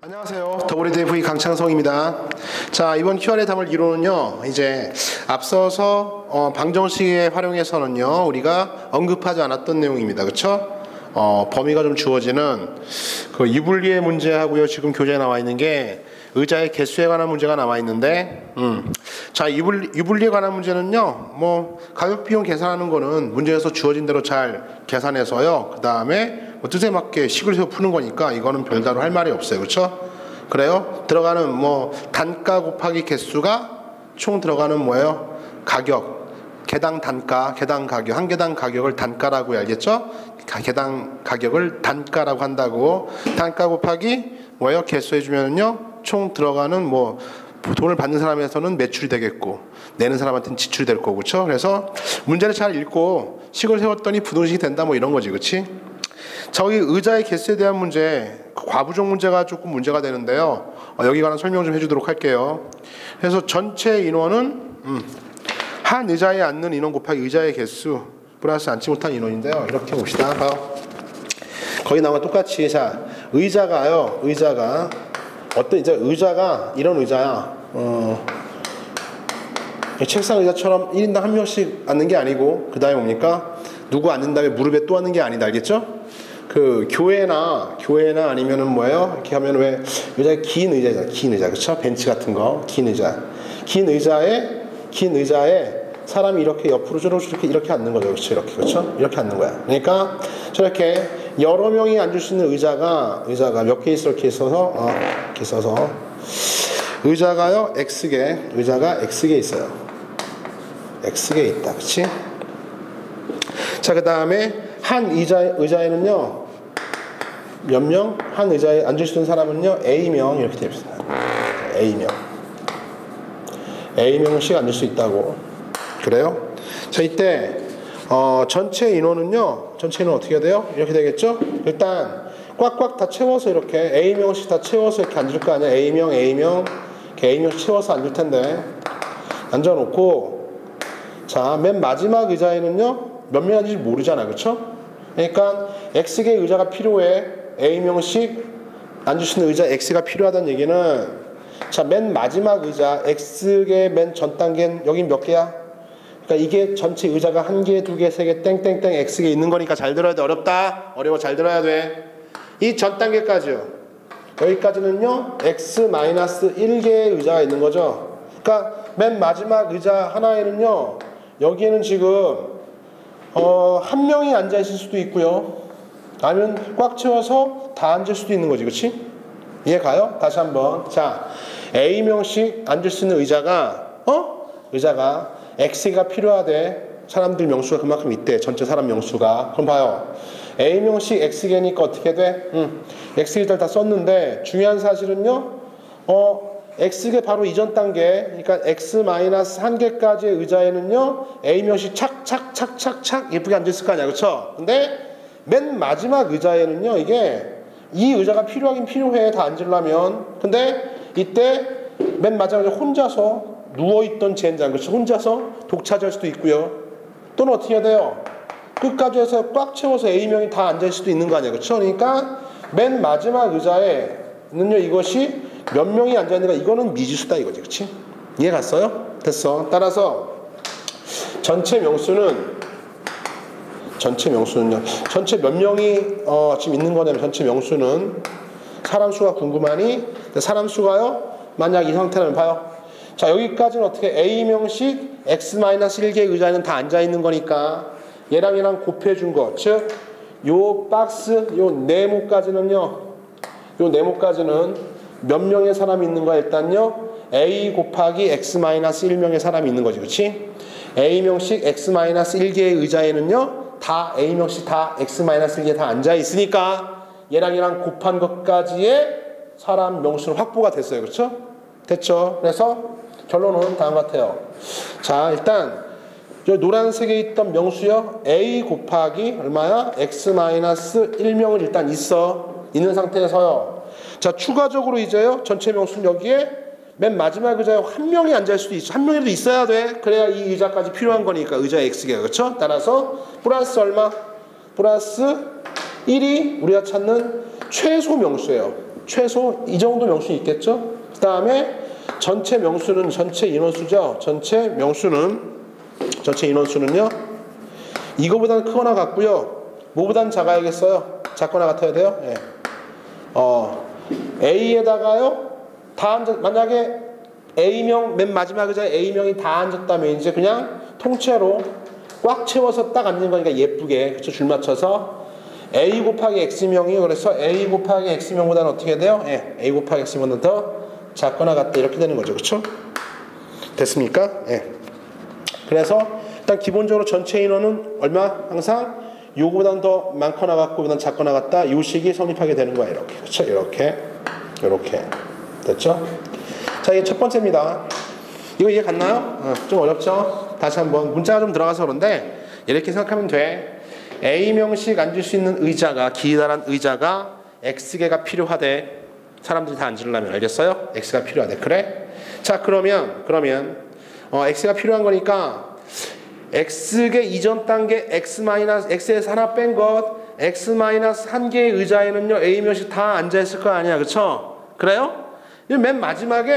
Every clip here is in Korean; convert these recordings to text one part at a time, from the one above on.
안녕하세요. WDV 강창성입니다. 자, 이번 Q&A 담을 이론은요, 이제 앞서서 방정식에 활용해서는요, 우리가 언급하지 않았던 내용입니다. 그쵸? 범위가 좀 주어지는 그 유불리의 문제하고요, 지금 교재에 나와 있는 게 의자의 개수에 관한 문제가 나와 있는데, 자, 유불리에 관한 문제는요, 뭐 가격 비용 계산하는 거는 문제에서 주어진 대로 잘 계산해서요, 그 다음에 뜻에 맞게 식을 세워 푸는 거니까 이거는 별다로 할 말이 없어요. 그렇죠? 그래요? 들어가는 뭐 단가 곱하기 개수가 총 들어가는 뭐예요? 가격, 개당 단가, 개당 가격, 한 개당 가격을 단가라고 알겠죠? 개당 가격을 단가라고 한다고. 단가 곱하기 뭐예요? 개수 해주면은요, 총 들어가는 뭐 돈을 받는 사람에서는 매출이 되겠고 내는 사람한테는 지출이 될 거고. 그렇죠? 그래서 문제를 잘 읽고 식을 세웠더니 부동식이 된다, 뭐 이런 거지. 그렇지? 저기 의자의 개수에 대한 문제, 과부족 문제가 조금 문제가 되는데요, 여기 관한 설명 좀 해주도록 할게요. 그래서 전체 인원은 한 의자에 앉는 인원 곱하기 의자의 개수 플러스 앉지 못한 인원인데요, 이렇게 봅시다. 봐요. 거기 나와 똑같이, 자, 의자가요, 의자가 어떤 의자가 이런 의자야. 책상 의자처럼 1인당 한 명씩 앉는 게 아니고, 그 다음에 뭡니까? 누구 앉는 다음에 무릎에 또 앉는 게 아니다. 알겠죠? 그 교회나 아니면은 뭐예요? 이렇게 하면 왜 의자가 긴 의자잖아. 긴 의자. 그쵸? 벤치 같은 거. 긴 의자. 긴 의자에 사람이 이렇게 옆으로 저렇게 이렇게 앉는 거죠. 그렇죠? 이렇게. 그렇죠? 이렇게 앉는 거야. 그러니까 저렇게 여러 명이 앉을 수 있는 의자가 몇 개 있어? 이렇게 있어서 의자가요, 의자가 X개 있어요. X개 있다. 그렇지? 자, 그 다음에 한 의자에는요, 몇 명? 한 의자에 앉을 수 있는 사람은요, A명 이렇게 되어 있습니다. A명씩 앉을 수 있다고. 그래요? 자, 이때 전체 인원은요, 전체 인원 어떻게 해야 돼요? 이렇게 되겠죠? 일단 꽉꽉 다 채워서 이렇게 A명씩 다 채워서 이렇게 앉을 거 아니야. A명씩 채워서 앉을 텐데, 앉아놓고, 자, 맨 마지막 의자에는요, 몇 명 앉을지 모르잖아. 그쵸? 그러니까 X개의 의자가 필요해. A명씩 앉을 수 있는 의자 X가 필요하다는 얘기는, 자, 맨 마지막 의자 X개의 맨 전 단계는 여긴 몇 개야? 그러니까 이게 전체 의자가 한 개, 두 개, 세 개, 땡땡땡 X개 있는 거니까 잘 들어야 돼. 어렵다? 어려워. 잘 들어야 돼. 이 전 단계까지요. 여기까지는요, X-1개의 의자가 있는 거죠. 그러니까 맨 마지막 의자 하나에는요, 여기에는 지금 한 명이 앉아 있을 수도 있고요, 아니면 꽉 채워서 다 앉을 수도 있는 거지. 그렇지? 이해 가요? 다시 한번. 자, A명씩 앉을 수 있는 의자가 X가 필요하대. 사람들 명수가 그만큼 있대. 전체 사람 명수가. 그럼 봐요. A명씩 X개니까 어떻게 돼? X개를 다 썼는데, 중요한 사실은요, X개 바로 이전 단계, 그러니까 X-1개까지의 의자에는요, A명씩 착착 예쁘게 앉아있을 거 아니야. 그쵸? 근데 맨 마지막 의자에는요, 이 의자가 필요하긴 필요해. 다 앉으려면. 근데 이때 맨 마지막에 혼자서 누워있던 젠장, 그렇죠? 혼자서 독차지할 수도 있고요. 또는 어떻게 해야 돼요? 끝까지 해서 꽉 채워서 A명이 다 앉아있을 수도 있는 거 아니야. 그렇죠? 그러니까 맨 마지막 의자에는요, 이것이 몇 명이 앉아있는가, 이거는 미지수다 이거지. 그치? 이해 갔어요? 됐어. 따라서 전체 명수는요, 전체 몇 명이 지금 있는 거냐면, 전체 명수는 사람 수가 궁금하니, 사람 수가요, 만약 이 상태라면 봐요. 자, 여기까지는 어떻게 A명씩 X-1개의 의자에는 다 앉아있는 거니까 얘랑 곱해준 거, 즉 요 박스, 요 네모까지는 몇 명의 사람이 있는 거야? 일단요, A 곱하기 X-1명의 사람이 있는 거지. 그렇지? A명씩 X-1개의 의자에는요, 다 A명씩 다 X-1개 다 앉아 있으니까 얘랑 곱한 것까지의 사람 명수는 확보가 됐어요. 그렇죠? 됐죠? 그래서 결론은 다음 같아요. 자, 일단 저 노란색에 있던 명수요, A 곱하기 얼마야? X-1명은 일단 있는 상태에서요. 자, 추가적으로 이제요, 전체 명수는 여기에 맨 마지막 의자에 한 명이 앉을 수도 있어. 한 명이라도 있어야 돼. 그래야 이 의자까지 필요한 거니까, 의자 X개가. 그렇죠? 따라서 플러스 얼마? 플러스 1이 우리가 찾는 최소 명수예요. 최소 이 정도 명수 있겠죠? 그 다음에 전체 명수는 전체 인원수죠. 전체 인원수는요. 이거보다는 크거나 같고요. 뭐보다는 작아야겠어요? 작거나 같아야 돼요? 예. A에다가요. 만약에 A명 맨 마지막 의자에 A명이 다 앉았다면 이제 그냥 통째로 꽉 채워서 딱 앉는 거니까 예쁘게 그쵸? 줄 맞춰서 A 곱하기 X명이요. 그래서 A 곱하기 X명보다는 어떻게 돼요? 예. A 곱하기 X명보다는 더 작거나 같다 이렇게 되는 거죠. 그쵸? 됐습니까? 예. 그래서 일단 기본적으로 전체 인원은 얼마? 항상 요거보다는 더 많거나 같고 요거보다는 작거나 같다. 요 식이 성립하게 되는 거예요. 이렇게. 그쵸? 이렇게. 됐죠? 자, 이게 첫 번째입니다. 이거 이해 갔나요? 좀 어렵죠? 다시 한번 문자가 좀 들어가서 그런데 이렇게 생각하면 돼. A명씩 앉을 수 있는 의자가 기다란 의자가 X개가 필요하대. 사람들이 다 앉으려면 알겠어요? X가 필요하대. 그래? 자, 그러면 X가 필요한 거니까 X개 이전 단계 X에서 하나 뺀 것 X-1개의 의자에는요 A명씩 다 앉아있을 거 아니야. 그쵸? 그래요? 맨 마지막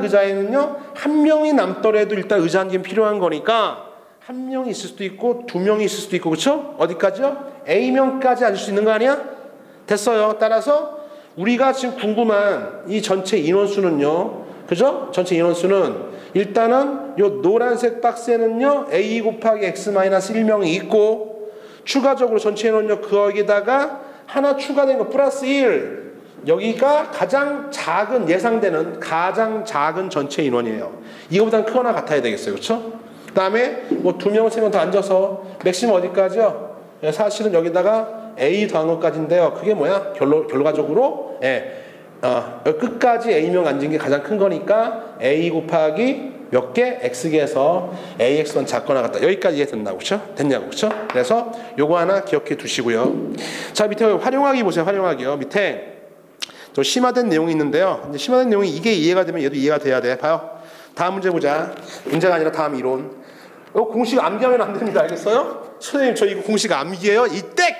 의자에는요 한 명이 남더라도 일단 의자 한 개 필요한 거니까 한 명이 있을 수도 있고 두 명이 있을 수도 있고 그쵸? 어디까지요? A명까지 앉을 수 있는 거 아니야? 됐어요. 따라서 우리가 지금 궁금한 이 전체 인원수는요 그죠? 전체 인원수는 일단은 요 노란색 박스에는요 A 곱하기 X-1명이 있고 추가적으로 전체 인원은요 거기다가 하나 추가된 거 플러스 1 여기가 가장 작은 예상되는 가장 작은 전체 인원이에요. 이거보다는 크거나 같아야 되겠어요. 그렇죠? 그 다음에 뭐 2명, 3명 더 앉아서 맥시멈 어디까지요? 사실은 여기다가 A 더한 것까지인데요. 그게 뭐야? 결과적으로 끝까지 A명 앉은 게 가장 큰 거니까 A 곱하기 몇 개? X개에서 AX는 작거나 같다. 여기까지 이해된다고. 그렇죠? 됐냐고. 그렇죠? 그래서 요거 하나 기억해 두시고요. 자, 밑에 활용하기 보세요. 활용하기요. 밑에 좀 심화된 내용이 있는데요. 이제 심화된 내용이 이게 이해가 되면 얘도 이해가 돼야 돼. 봐요. 다음 문제 보자. 문제가 아니라 다음 이론. 이거 공식 암기하면 안 됩니다. 알겠어요? 선생님 저 이거 공식 암기해요. 이 땡!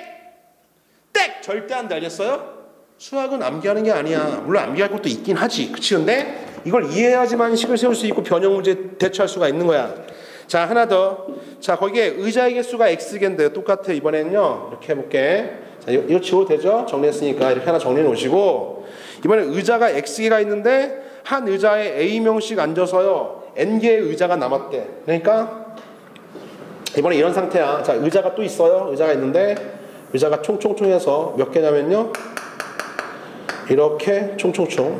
절대 안 돼. 알겠어요? 수학은 암기하는 게 아니야. 물론 암기할 것도 있긴 하지. 그치? 근데 이걸 이해해야지만 식을 세울 수 있고 변형 문제 대처할 수가 있는 거야. 자, 하나 더. 자, 거기에 의자의 개수가 X개인데 똑같아. 이번에는요. 이렇게 해볼게. 자, 이거 지워도 되죠? 정리했으니까 이렇게 하나 정리해 놓으시고 이번에 의자가 X개가 있는데 한 의자에 A명씩 앉아서요 N개의 의자가 남았대. 그러니까 이번에 이런 상태야. 자, 의자가 또 있어요. 의자가 있는데 의자가 총총총해서 몇 개냐면요 이렇게 총총총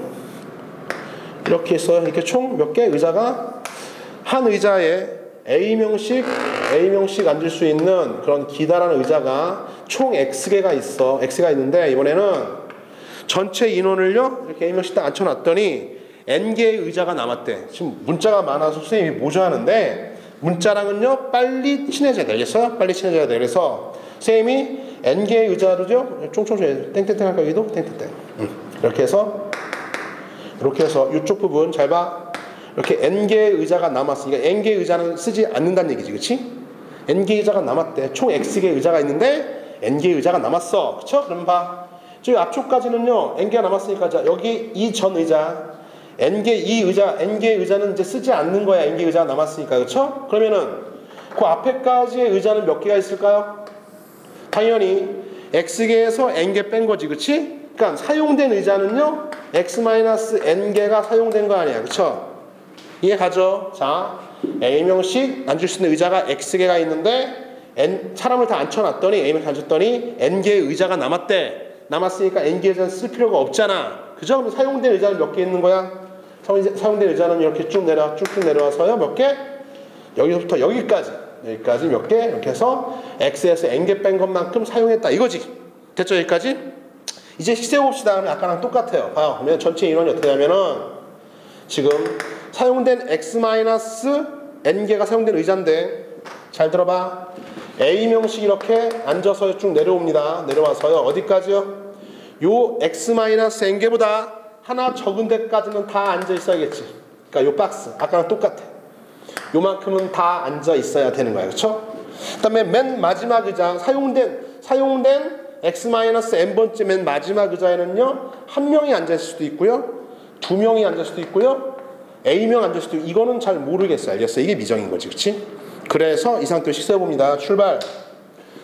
이렇게 있어요. 이렇게 총 몇 개 의자가 한 의자에 A명씩 앉을 수 있는 그런 기다란 의자가 총 X개가 있어. X가 있는데 이번에는 전체 인원을요 이렇게 A명씩 딱 앉혀놨더니 N개의 의자가 남았대. 지금 문자가 많아서 선생님이 모자하는데 문자랑은요 빨리 친해져야 되겠어요? 빨리 친해져야 돼. 그래서 선생님이 N개의 의자로죠 총총총 땡땡땡 할까 여기도 땡땡땡 이렇게 해서 이쪽 부분 잘 봐. 이렇게 N개의 의자가 남았으니까 N개의 의자는 쓰지 않는다는 얘기지. 그치? N개의 의자가 남았대. 총 X개의 의자가 있는데 N개의 의자가 남았어. 그쵸? 그럼 봐. 저기 앞쪽까지는요 N개가 남았으니까 자 여기 이 전 의자 N개의 의자는 이제 쓰지 않는 거야. N개의 의자가 남았으니까. 그쵸? 그러면은 그 앞에까지의 의자는 몇 개가 있을까요? 당연히 X개에서 N개 뺀 거지. 그치? 그러니까 사용된 의자는요 X-N개가 사용된 거 아니야. 그쵸? 이해 가죠? 자, A명씩 앉을 수 있는 의자가 X개가 있는데 사람을 다 앉혀놨더니 A명 앉혔더니 N개의 의자가 남았으니까 N개의 의자는 쓸 필요가 없잖아. 그죠? 그럼 사용된 의자는 몇 개 있는 거야? 사용된 의자는 이렇게 쭉쭉 내려와서요 몇 개? 여기서부터 여기까지 몇 개? 이렇게 해서 X에서 N개 뺀 것만큼 사용했다 이거지. 됐죠? 여기까지? 이제 세워봅시다. 그러면 아까랑 똑같아요. 봐요. 그러면 전체 인원이 어떻게 하면은 지금 사용된 X-N개가 사용된 의자인데 잘 들어봐. A명씩 이렇게 앉아서 쭉 내려옵니다. 내려와서요 어디까지요? 요 X-N개보다 하나 적은 데까지는 다 앉아 있어야겠지. 그러니까 요 박스 아까랑 똑같아. 요만큼은 다 앉아 있어야 되는 거야. 그쵸? 그 다음에 맨 마지막 의자 사용된 x-n번째 맨 마지막 의자에는요, 한 명이 앉아있을 수도 있고요, 두 명이 앉을 수도 있고요, A명 앉을 수도 있고, 이거는 잘 모르겠어요. 알겠어요? 이게 미정인 거지, 그치? 그래서 이 상태로 써봅니다. 출발.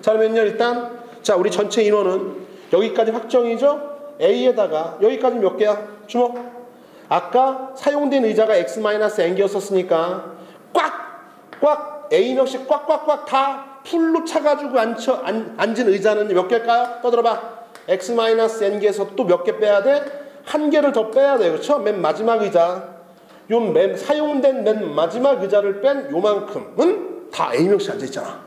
자, 그러면요, 일단, 자, 우리 전체 인원은 여기까지 확정이죠? A에다가, 여기까지 몇 개야? 주목. 아까 사용된 의자가 x-n개였었으니까, 꽉, A명씩 꽉 다 풀로 차가지고 앉은 의자는 몇 개일까요? 떠들어봐. x-n개에서 또 몇 개 빼야 돼? 한 개를 더 빼야 돼. 그렇죠? 맨 마지막 의자. 사용된 맨 마지막 의자를 뺀 요만큼은 다 A명씩 앉아있잖아.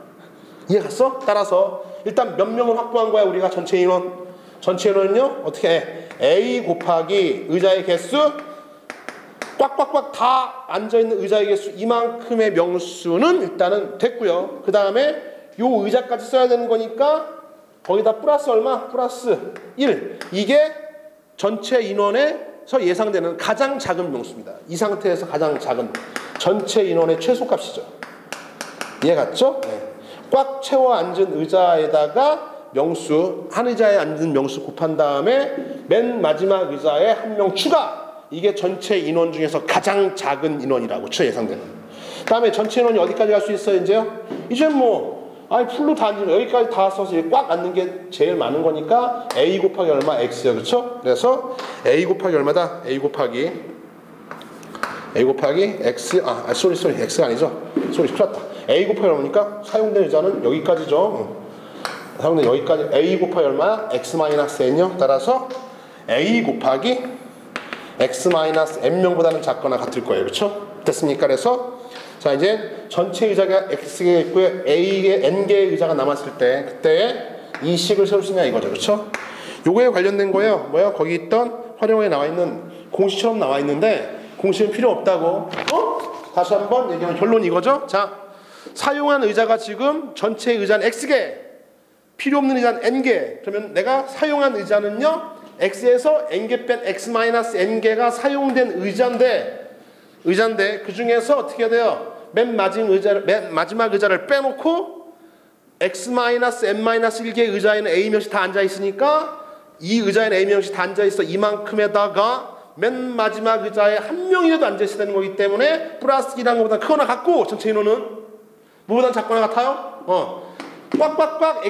이해 갔어? 따라서 일단 몇 명을 확보한 거야 우리가 전체 인원. 전체 인원은요 어떻게 해? A 곱하기 의자의 개수 꽉 다 앉아있는 의자의 개수 이만큼의 명수는 일단은 됐고요. 그 다음에 요 의자까지 써야 되는 거니까 거기다 플러스 얼마? 플러스 1. 이게 전체 인원에서 예상되는 가장 작은 명수입니다. 이 상태에서 가장 작은 전체 인원의 최소값이죠. 이해 갔죠? 네. 꽉 채워 앉은 의자에다가 명수, 한 의자에 앉은 명수 곱한 다음에 맨 마지막 의자에 한 명 추가. 이게 전체 인원 중에서 가장 작은 인원이라고 예상되는. 다음에 전체 인원이 어디까지 갈 수 있어요, 이제요? 이제 풀로 다 앉으면 여기까지 다 써서 꽉 앉는 게 제일 많은 거니까 A 곱하기 얼마? X요, 그렇죠? 그래서 A 곱하기 얼마다? A 곱하기 X, 쏘리, X가 아니죠? 쏘리, 큰일 났다. A 곱하기 얼마니까? 사용된 의자는 여기까지죠. 사용된 여기까지. A 곱하기 얼마야? X-n요. 따라서 A 곱하기 X-n명보다는 작거나 같을 거예요. 그렇죠? 됐습니까? 그래서 자 이제 전체 의자가 X개 있고요. A개 N개의 의자가 남았을 때 그때 이 식을 세울 수 있냐 이거죠. 그렇죠? 요거에 관련된 거예요. 뭐야? 거기 있던 활용에 나와 있는 공식처럼 나와 있는데 공식은 필요 없다고. 다시 한번 얘기하면 결론 이거죠. 자, 사용한 의자가 지금 전체 의자는 X개, 필요 없는 의자는 N개. 그러면 내가 사용한 의자는요, X에서 N개 뺀 X-N개가 사용된 의자인데 그 중에서 어떻게 해야 돼요? 맨 마지막 의자를 빼놓고 X-N-1개 의자에는 A명씩 다 앉아있으니까 이 의자에는 A명씩 다 앉아있어. 이만큼에다가 맨 마지막 의자에 한 명이라도 앉아있어야 되는 거기 때문에 플러스 1이라는 것보다 크거나 같고 전체 인원은 뭐보다 작거나 같아요? 꽉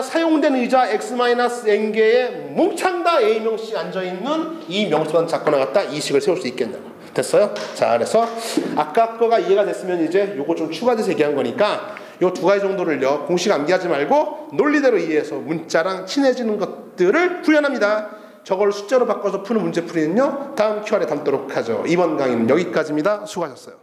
사용된 의자 X-N개에 뭉창 다 A명씩 앉아있는 이 명수보다 작거나 같다. 이 식을 세울 수 있겠냐고. 됐어요? 자, 그래서 아까 거가 이해가 됐으면 이제 요거 좀 추가돼서 얘기한 거니까 요 두 가지 정도를요 공식 암기하지 말고 논리대로 이해해서 문자랑 친해지는 것들을 훈련합니다. 저걸 숫자로 바꿔서 푸는 문제풀이는요 다음 Q&A 담도록 하죠. 이번 강의는 여기까지입니다. 수고하셨어요.